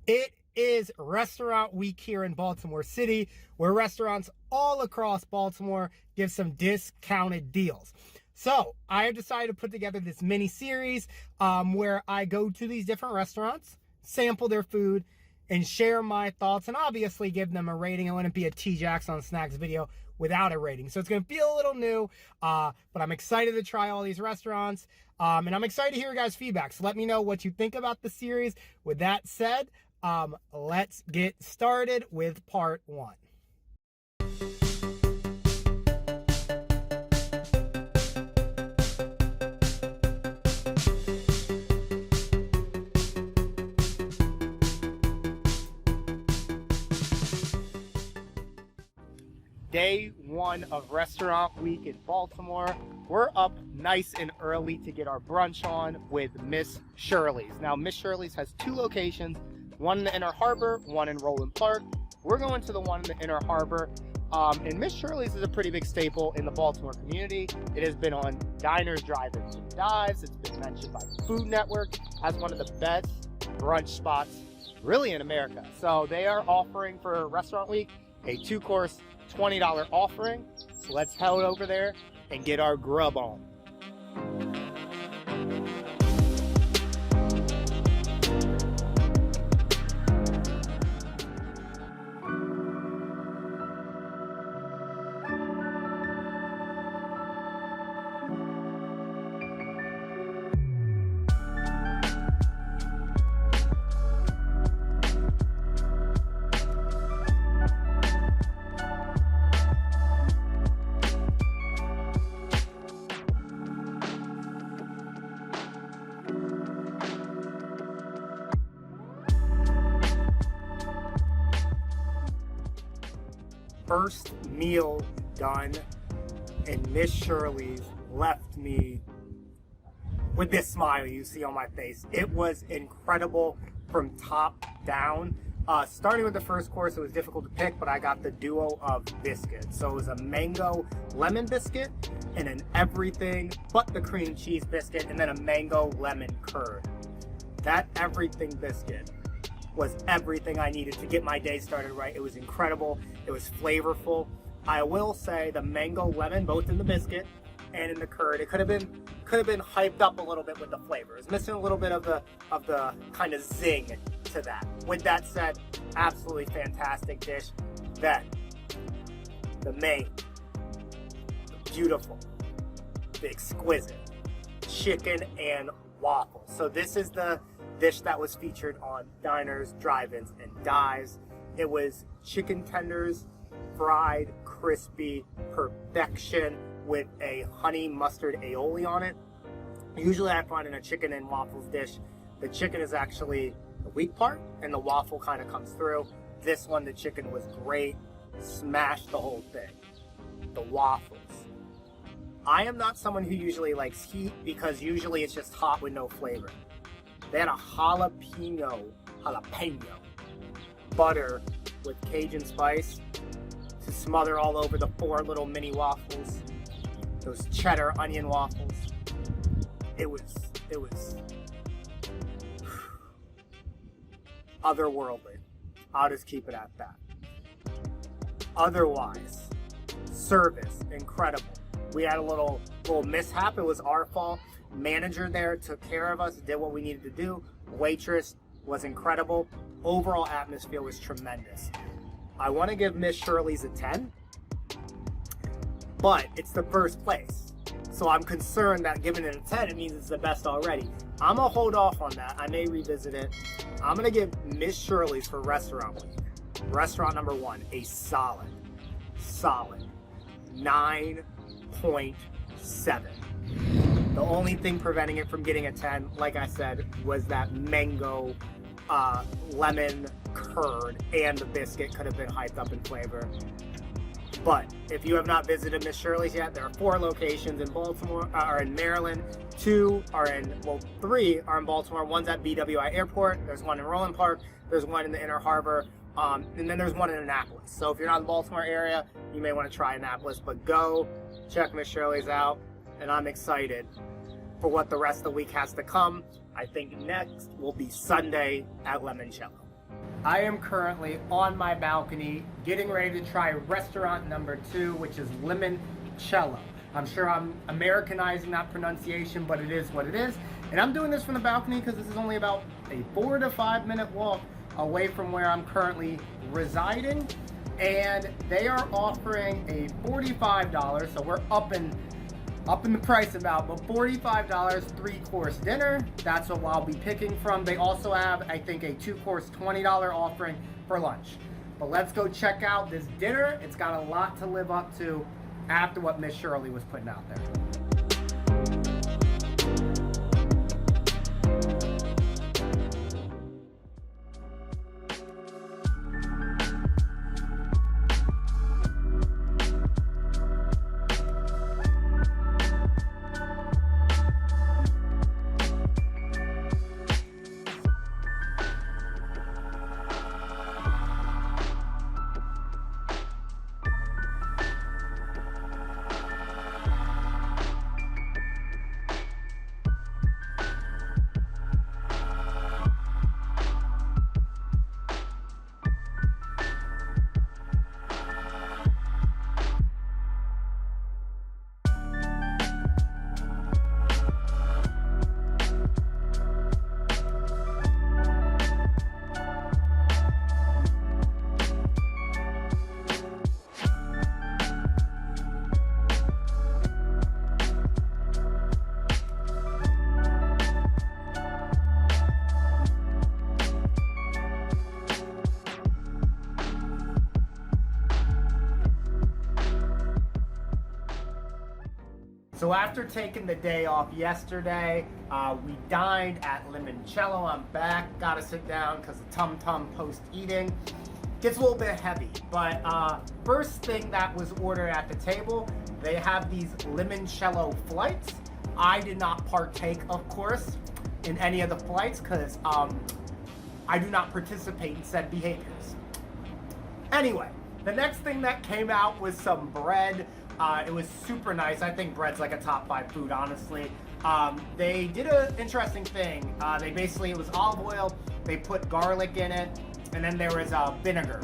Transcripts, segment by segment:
It is restaurant week here in Baltimore City, where restaurants all across Baltimore give some discounted deals. So I have decided to put together this mini series where I go to these different restaurants, sample their food, and share my thoughts, and obviously give them a rating. I wouldn't be a T-Jax on Snacks video without a rating. So it's going to feel a little new, but I'm excited to try all these restaurants, and I'm excited to hear your guys' feedback. So let me know what you think about the series. With that said, let's get started with part one. Day one of restaurant week in Baltimore. We're up nice and early to get our brunch on with Miss Shirley's. Now, Miss Shirley's has two locations, one in the Inner Harbor, one in Roland Park. We're going to the one in the Inner Harbor. And Miss Shirley's is a pretty big staple in the Baltimore community. It has been on diners, drive-ins, and dives. It's been mentioned by Food Network as one of the best brunch spots really in America. So they are offering for restaurant week a two-course $20 offering. So let's head over there and get our grub on. First meal done, and Miss Shirley's left me with this smile you see on my face. It was incredible from top down. Starting with the first course, it was difficult to pick, but I got the duo of biscuits. So it was a mango lemon biscuit and an everything but the cream cheese biscuit, and then a mango lemon curd. That everything biscuit was everything I needed to get my day started right. It was incredible. It was flavorful. I will say the mango lemon, both in the biscuit and in the curd, it could have been hyped up a little bit with the flavor. It's missing a little bit of the kind of zing to that. With that said, absolutely fantastic dish. Then the main, the beautiful, the exquisite chicken and waffles. So this is the dish that was featured on diners, drive-ins, and dives. It was chicken tenders, fried, crispy, perfection with a honey mustard aioli on it. Usually I find in a chicken and waffles dish, the chicken is actually the weak part and the waffle kind of comes through. This one, the chicken was great, smashed the whole thing. The waffles. I am not someone who usually likes heat because usually it's just hot with no flavor. They had a jalapeno butter with Cajun spice to smother all over the 4 little mini waffles. Those cheddar onion waffles. It was otherworldly. I'll just keep it at that. Otherwise, service, incredible. We had a little mishap. It was our fault. Manager there took care of us, did what we needed to do. Waitress was incredible. Overall atmosphere was tremendous. I want to give Miss Shirley's a 10, but it's the first place. So I'm concerned that giving it a 10, it means it's the best already. I'm going to hold off on that. I may revisit it. I'm going to give Miss Shirley's for restaurant week, restaurant number 1, a solid 9.7. The only thing preventing it from getting a 10, like I said, was that mango lemon curd, and the biscuit could have been hyped up in flavor. But if you have not visited Miss Shirley's yet, there are 4 locations in Baltimore, or in Maryland. 3 are in Baltimore. One's at BWI Airport. There's one in Roland Park. There's one in the Inner Harbor. And then there's one in Annapolis. So if you're not in the Baltimore area, you may want to try Annapolis. But go check Miss Shirley's out. And I'm excited for what the rest of the week has to come. I think next will be Sunday at Limoncello. I am currently on my balcony getting ready to try restaurant number 2, which is Limoncello. I'm sure I'm Americanizing that pronunciation, but it is what it is. And I'm doing this from the balcony because this is only about a 4 to 5 minute walk away from where I'm currently residing. And they are offering a $45, so we're up in the price about, but $45 3-course dinner. That's what I'll be picking from. They also have, I think, a 2-course $20 offering for lunch. But let's go check out this dinner. It's got a lot to live up to after what Miss Shirley was putting out there. So after taking the day off yesterday, we dined at Limoncello. I'm back, gotta sit down because the tum-tum post-eating gets a little bit heavy. But first thing that was ordered at the table, they have these Limoncello flights. I did not partake, of course, in any of the flights because I do not participate in said behaviors. Anyway, the next thing that came out was some bread. It was super nice. I think bread's like a top 5 food, honestly. They did an interesting thing. It was olive oil, they put garlic in it, and then there was vinegar.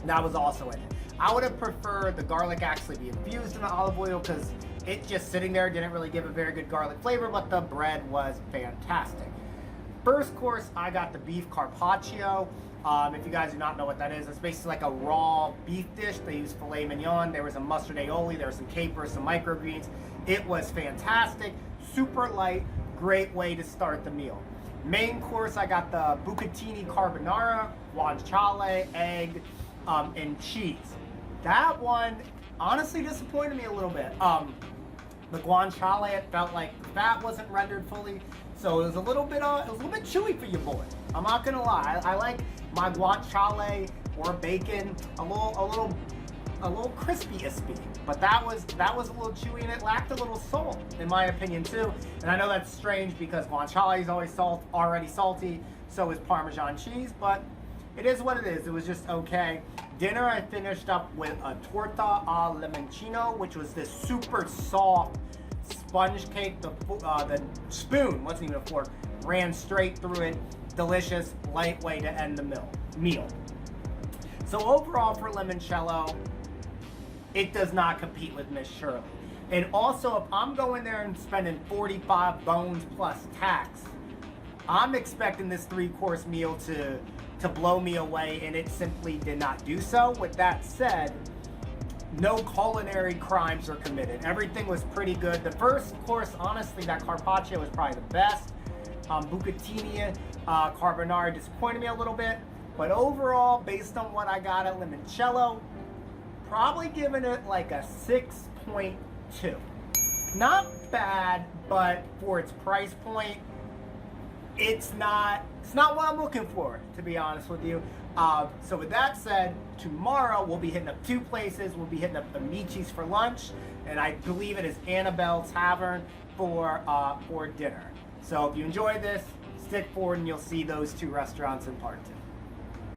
That was also in it. I would have preferred the garlic actually be infused in the olive oil because it just sitting there didn't really give a very good garlic flavor, but the bread was fantastic. First course, I got the beef carpaccio. If you guys do not know what that is, it's basically like a raw beef dish. They use filet mignon. There was a mustard aioli. There was some capers, some microgreens. It was fantastic, super light, great way to start the meal. Main course, I got the bucatini carbonara, guanciale, egg, and cheese. That one honestly disappointed me a little bit. The guanciale, it felt like the fat wasn't rendered fully, so it was a little bit chewy for you boy. I'm not gonna lie. I like my guanciale or bacon a little crispy-ispy, but that was a little chewy and it lacked a little salt, in my opinion too. And I know that's strange because guanciale is always already salty, so is Parmesan cheese, but it is what it is. It was just okay. Dinner, I finished up with a torta al limoncino, which was this super soft sponge cake. The spoon wasn't even a fork, ran straight through it. Delicious, light way to end the meal. So overall for Limoncello, it does not compete with Miss Shirley. And also, if I'm going there and spending 45 bones plus tax, I'm expecting this 3-course meal to blow me away, and it simply did not do so. With that said, no culinary crimes were committed. Everything was pretty good. The first course, honestly, that carpaccio was probably the best. Bucatini carbonara disappointed me a little bit, but overall, based on what I got at Limoncello, probably giving it like a 6.2. Not bad, but for its price point, it's not what I'm looking for, to be honest with you. So with that said, tomorrow we'll be hitting up 2 places. We'll be hitting up the Michi's for lunch, and I believe it is Annabelle Tavern for dinner. So if you enjoyed this, stick forward and you'll see those 2 restaurants in part 2.